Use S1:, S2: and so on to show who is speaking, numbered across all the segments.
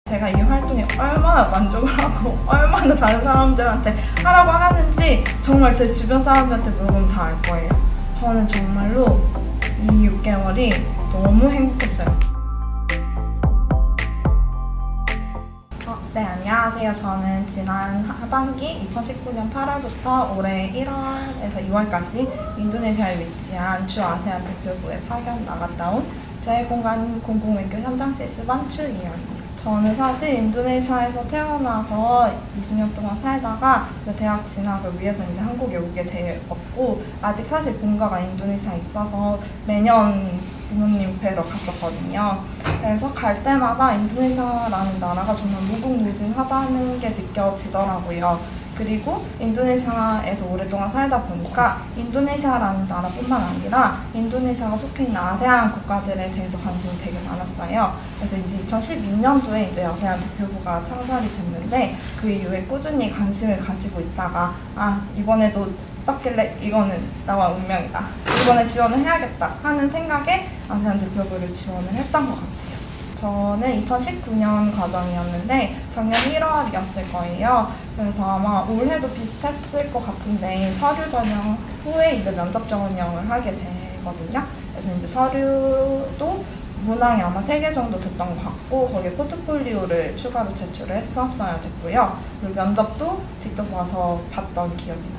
S1: 제가 이 활동에 얼마나 만족을 하고 얼마나 다른 사람들한테 하라고 하는지 정말 제 주변 사람들한테 물어보면 다 알 거예요. 저는 정말로 이 6개월이 너무 행복했어요. 네, 안녕하세요. 저는 지난 하반기 2019년 8월부터 올해 1월에서 2월까지 인도네시아에 위치한 주 아세안 대표부에 파견 나갔다 온 제1공간 공공외교 현장 실습반 추이현입니다. 저는 사실 인도네시아에서 태어나서 20년 동안 살다가 대학 진학을 위해서 이제 한국에 오게 되었고, 아직 사실 본가가 인도네시아에 있어서 매년 부모님 뵈러 갔었거든요. 그래서 갈 때마다 인도네시아라는 나라가 정말 무궁무진하다는 게 느껴지더라고요. 그리고 인도네시아에서 오랫동안 살다 보니까 인도네시아라는 나라뿐만 아니라 인도네시아가 속해 있는 아세안 국가들에 대해서 관심이 되게 많았어요. 그래서 이제 2012년도에 이제 아세안 대표부가 창설이 됐는데, 그 이후에 꾸준히 관심을 가지고 있다가 이번에도 떴길래 이거는 나와 운명이다, 이번에 지원을 해야겠다 하는 생각에 아세안 대표부를 지원을 했던 것 같아요. 저는 2019년 과정이었는데 작년 1월이었을 거예요. 그래서 아마 올해도 비슷했을 것 같은데 서류 전형 후에 이제 면접 전형을 하게 되거든요. 그래서 이제 서류도 문항이 아마 3개 정도 됐던 것 같고, 거기에 포트폴리오를 추가로 제출을 했었어야 됐고요. 그리고 면접도 직접 와서 봤던 기억이 납니다.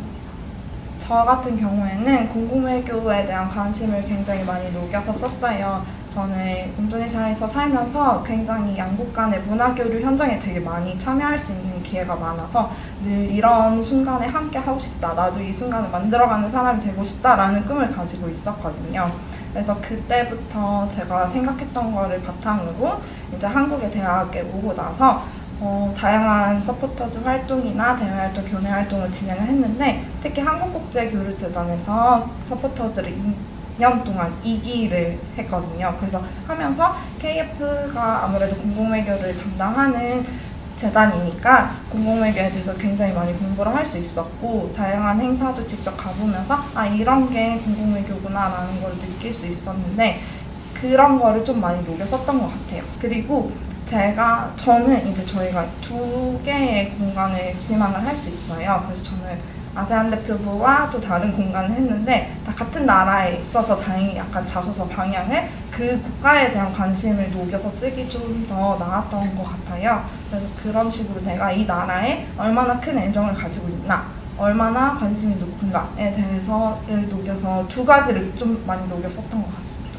S1: 저 같은 경우에는 공공외교에 대한 관심을 굉장히 많이 녹여서 썼어요. 저는 인도네시아에서 살면서 굉장히 양국 간의 문화교류 현장에 되게 많이 참여할 수 있는 기회가 많아서 늘 이런 순간에 함께 하고 싶다, 나도 이 순간을 만들어가는 사람이 되고 싶다라는 꿈을 가지고 있었거든요. 그래서 그때부터 제가 생각했던 거를 바탕으로 이제 한국의 대학에 오고 나서 다양한 서포터즈 활동이나 대외활동, 교내 활동을 진행을 했는데, 특히 한국국제교류재단에서 서포터즈를 2년 동안 2기를 했거든요. 그래서 하면서 KF가 아무래도 공공외교를 담당하는 재단이니까 공공외교에 대해서 굉장히 많이 공부를 할 수 있었고, 다양한 행사도 직접 가보면서 이런 게 공공외교구나 라는 걸 느낄 수 있었는데, 그런 거를 좀 많이 녹여 썼던 것 같아요. 그리고 저는 이제 저희가 2개의 공간을 지망을 할 수 있어요. 그래서 저는 아세안 대표부와 또 다른 공간을 했는데, 다 같은 나라에 있어서 다행히 약간 자소서 방향을 그 국가에 대한 관심을 녹여서 쓰기 좀 더 나았던 것 같아요. 그래서 그런 식으로 내가 이 나라에 얼마나 큰 애정을 가지고 있나, 얼마나 관심이 높은가에 대해서를 녹여서 2가지를 좀 많이 녹여 썼던 것 같습니다.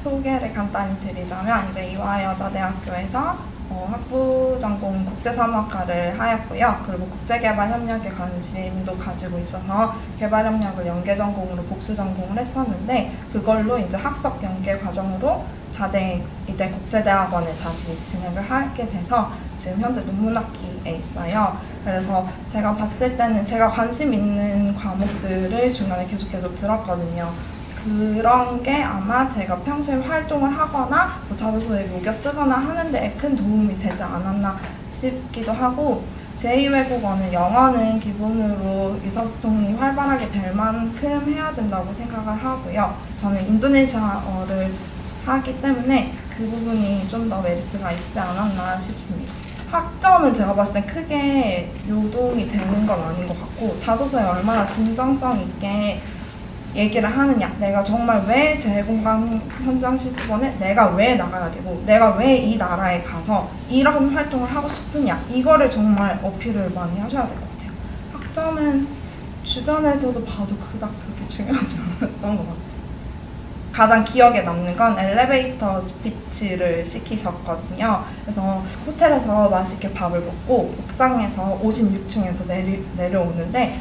S1: 소개를 간단히 드리자면, 이제 이화여자대학교에서 학부 전공 국제사무학과를 하였고요. 그리고 국제개발협력에 관심도 가지고 있어서 개발협력을 연계 전공으로 복수 전공을 했었는데, 그걸로 이제 학습 연계 과정으로 자대 이대 국제대학원에 다시 진행을 하게 돼서 지금 현재 논문학기에 있어요. 그래서 제가 봤을 때는 제가 관심 있는 과목들을 중간에 계속 들었거든요. 그런 게 아마 제가 평소에 활동을 하거나 자소서에 녹여 쓰거나 하는 데 큰 도움이 되지 않았나 싶기도 하고, 제2외국어는 영어는 기본으로 의사소통이 활발하게 될 만큼 해야 된다고 생각을 하고요. 저는 인도네시아어를 하기 때문에 그 부분이 좀 더 메리트가 있지 않았나 싶습니다. 학점은 제가 봤을 땐 크게 요동이 되는 건 아닌 것 같고, 자소서에 얼마나 진정성 있게 얘기를 하느냐, 내가 정말 왜 제1공간 현장 실습원에 내가 왜 나가야 되고, 내가 왜 이 나라에 가서 이런 활동을 하고 싶으냐, 이거를 정말 어필을 많이 하셔야 될 것 같아요. 학점은 주변에서도 봐도 그닥 그렇게 중요하지 않았던 것 같아요. 가장 기억에 남는 건 엘리베이터 스피치를 시키셨거든요. 그래서 호텔에서 맛있게 밥을 먹고 옥상에서 56층에서 내려오는데,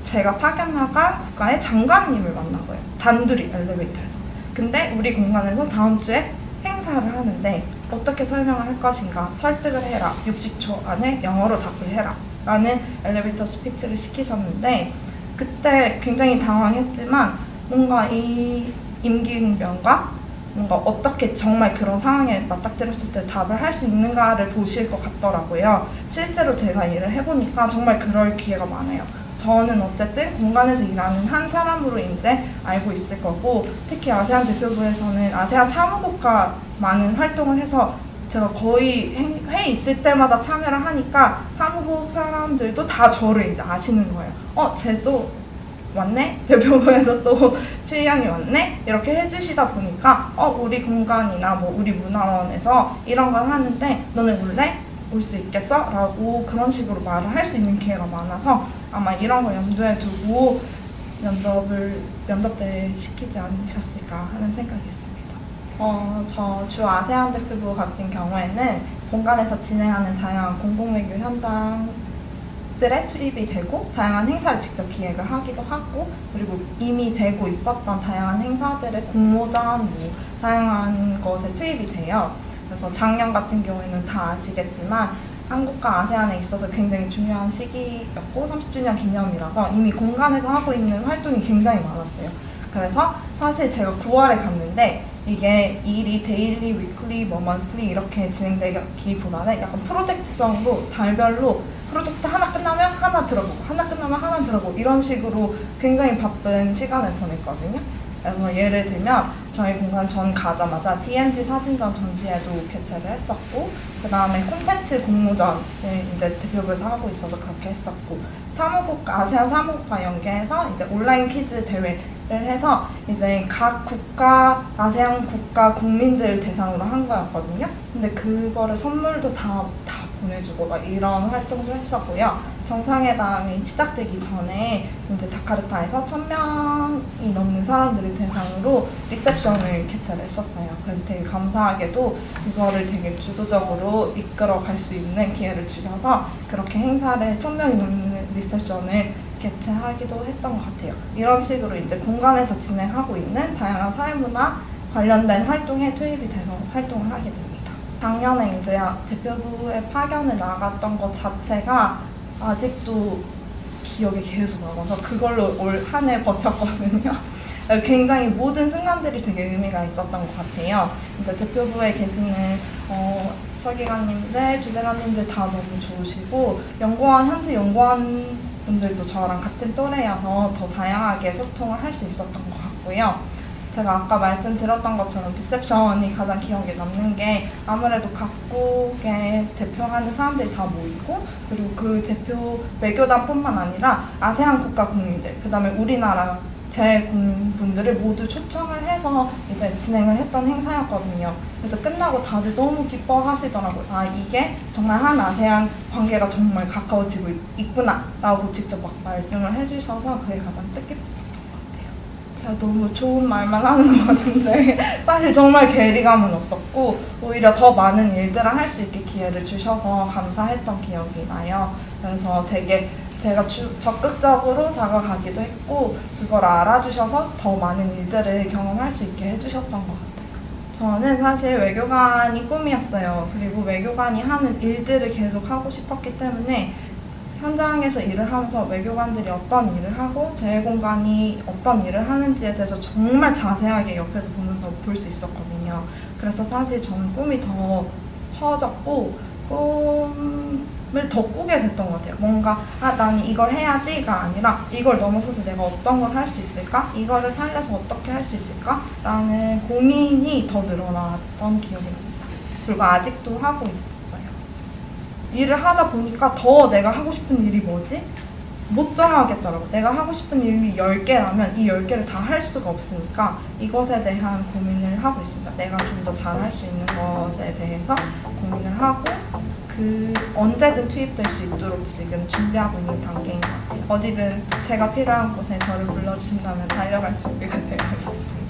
S1: 제가 파견 나간 국가의 장관님을 만나고요. 단둘이 엘리베이터에서. 근데 우리 공간에서 다음 주에 행사를 하는데 어떻게 설명을 할 것인가, 설득을 해라, 60초 안에 영어로 답을 해라 라는 엘리베이터 스피치를 시키셨는데, 그때 굉장히 당황했지만 뭔가 이 임기응변과 뭔가 어떻게 정말 그런 상황에 맞닥뜨렸을 때 답을 할 수 있는가를 보실 것 같더라고요. 실제로 제가 일을 해보니까 정말 그럴 기회가 많아요. 저는 어쨌든 공간에서 일하는 한 사람으로 이제 알고 있을 거고, 특히 아세안 대표부에서는 아세안 사무국과 많은 활동을 해서 제가 거의 회의 있을 때마다 참여를 하니까 사무국 사람들도 다 저를 이제 아시는 거예요. 쟤도 왔네? 대표부에서 또 추희양이 왔네? 이렇게 해주시다 보니까 우리 공간이나 뭐 우리 문화원에서 이런 걸 하는데 너네 올래? 올 수 있겠어? 라고 그런 식으로 말을 할 수 있는 기회가 많아서 아마 이런 걸 염두에 두고 면접 때 시키지 않으셨을까 하는 생각이 있습니다. 저 주 아세안 대표부 같은 경우에는 공간에서 진행하는 다양한 공공외교 현장들에 투입이 되고 다양한 행사를 직접 기획을 하기도 하고 그리고 이미 되고 있었던 다양한 행사들의 공모전 다양한 것에 투입이 돼요. 그래서 작년 같은 경우에는 다 아시겠지만 한국과 아세안에 있어서 굉장히 중요한 시기였고 30주년 기념이라서 이미 공간에서 하고 있는 활동이 굉장히 많았어요. 그래서 사실 제가 9월에 갔는데 이게 일이 데일리, 위클리, 먼슬리 이렇게 진행되기보다는 약간 프로젝트성으로 달별로 프로젝트 하나 끝나면 하나 들어보고 하나 끝나면 하나 들어보고 이런 식으로 굉장히 바쁜 시간을 보냈거든요. 그래서 예를 들면 저희 공간 전 가자마자 DMZ 사진전 전시회도 개최를 했었고 그 다음에 콘텐츠 공모전을 이제 대표부에서 하고 있어서 그렇게 했었고 아세안 사무국과 연계해서 이제 온라인 퀴즈 대회를 해서 이제 각 국가, 아세안 국가 국민들 대상으로 한 거였거든요. 근데 그거를 선물도 다 보내주고 막 이런 활동도 했었고요. 정상회담이 시작되기 전에 이제 자카르타에서 1000명이 넘는 사람들을 대상으로 리셉션을 개최를 했었어요. 그래서 되게 감사하게도 이거를 되게 주도적으로 이끌어 갈 수 있는 기회를 주셔서 그렇게 행사를 1000명이 넘는 리셉션을 개최하기도 했던 것 같아요. 이런 식으로 이제 공간에서 진행하고 있는 다양한 사회문화 관련된 활동에 투입이 돼서 활동을 하게 됩니다. 작년에 이제 대표부에 파견을 나갔던 것 자체가 아직도 기억에 계속 남아서 그걸로 올 한 해 버텼거든요. 굉장히 모든 순간들이 되게 의미가 있었던 것 같아요. 이제 대표부에 계시는 서기관님들, 주재관님들 다 너무 좋으시고 현지 연구원 분들도 저랑 같은 또래여서 더 다양하게 소통을 할 수 있었던 것 같고요. 제가 아까 말씀드렸던 것처럼 리셉션이 가장 기억에 남는 게 아무래도 각국에 대표하는 사람들이 다 모이고 그리고 그 대표 외교단뿐만 아니라 아세안 국가 국민들 그 다음에 우리나라 재국민분들을 모두 초청을 해서 이제 진행을 했던 행사였거든요. 그래서 끝나고 다들 너무 기뻐하시더라고요. 이게 정말 한 아세안 관계가 정말 가까워지고 있구나 라고 직접 막 말씀을 해주셔서 그게 가장 뜻깊었어요. 제가 너무 좋은 말만 하는 것 같은데 사실 정말 괴리감은 없었고 오히려 더 많은 일들을 할 수 있게 기회를 주셔서 감사했던 기억이 나요. 그래서 되게 제가 적극적으로 다가가기도 했고 그걸 알아주셔서 더 많은 일들을 경험할 수 있게 해주셨던 것 같아요. 저는 사실 외교관이 꿈이었어요. 그리고 외교관이 하는 일들을 계속 하고 싶었기 때문에 현장에서 일을 하면서 외교관들이 어떤 일을 하고 재공간이 어떤 일을 하는지에 대해서 정말 자세하게 옆에서 보면서 볼 수 있었거든요. 그래서 사실 저는 꿈이 더 커졌고 꿈을 더 꾸게 됐던 것 같아요. 뭔가 나는 이걸 해야지가 아니라 이걸 넘어서서 내가 어떤 걸 할 수 있을까? 이거를 살려서 어떻게 할 수 있을까? 라는 고민이 더 늘어났던 기억이 납니다. 그리고 아직도 하고 있어요. 일을 하다 보니까 더 내가 하고 싶은 일이 뭐지? 못 정하겠더라고. 내가 하고 싶은 일이 10개라면 이 10개를 다 할 수가 없으니까 이것에 대한 고민을 하고 있습니다. 내가 좀 더 잘할 수 있는 것에 대해서 고민을 하고 언제든 투입될 수 있도록 지금 준비하고 있는 단계인 것 같아요. 어디든 제가 필요한 곳에 저를 불러주신다면 달려갈 준비가 되어 있습니다.